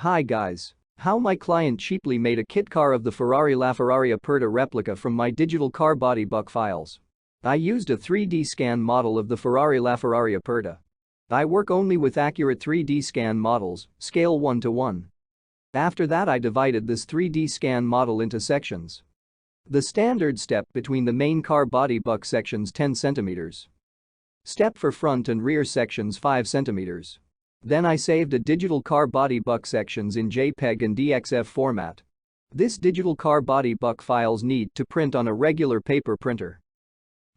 Hi guys. How my client cheaply made a kit car of the Ferrari LaFerrari Aperta Replica from my digital car body buck files. I used a 3D scan model of the Ferrari LaFerrari Aperta. I work only with accurate 3D scan models, scale 1:1. After that I divided this 3D scan model into sections. The standard step between the main car body buck sections 10 cm. Step for front and rear sections 5 cm. Then I saved a digital car body buck sections in JPEG and DXF format. This digital car body buck files need to print on a regular paper printer.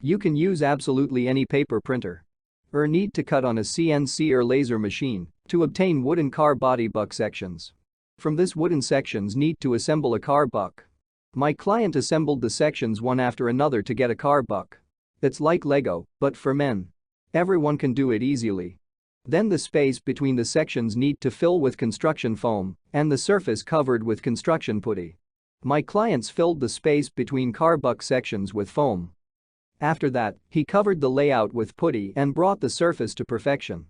You can use absolutely any paper printer. Or need to cut on a CNC or laser machine to obtain wooden car body buck sections. From this wooden sections need to assemble a car buck. My client assembled the sections one after another to get a car buck. It's like Lego, but for men. Everyone can do it easily. Then the space between the sections need to fill with construction foam and the surface covered with construction putty. My clients filled the space between car buck sections with foam. After that, he covered the layout with putty and brought the surface to perfection.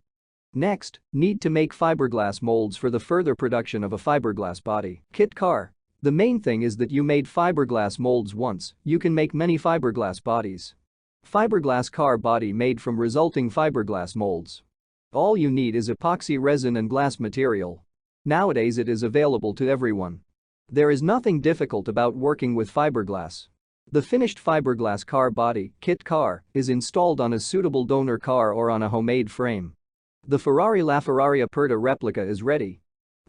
Next, need to make fiberglass molds for the further production of a fiberglass body kit car. The main thing is that you made fiberglass molds once, you can make many fiberglass bodies. Fiberglass car body made from resulting fiberglass molds. All you need is epoxy resin and glass material. Nowadays it is available to everyone. There is nothing difficult about working with fiberglass. The finished fiberglass car body kit car is installed on a suitable donor car or on a homemade frame. The Ferrari LaFerrari Aperta Replica is ready.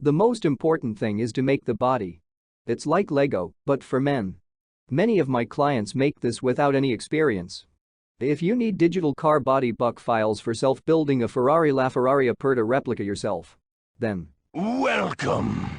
The most important thing is to make the body. It's like Lego, but for men. Many of my clients make this without any experience. If you need digital car body buck files for self-building a Ferrari LaFerrari Aperta Replica yourself, then welcome.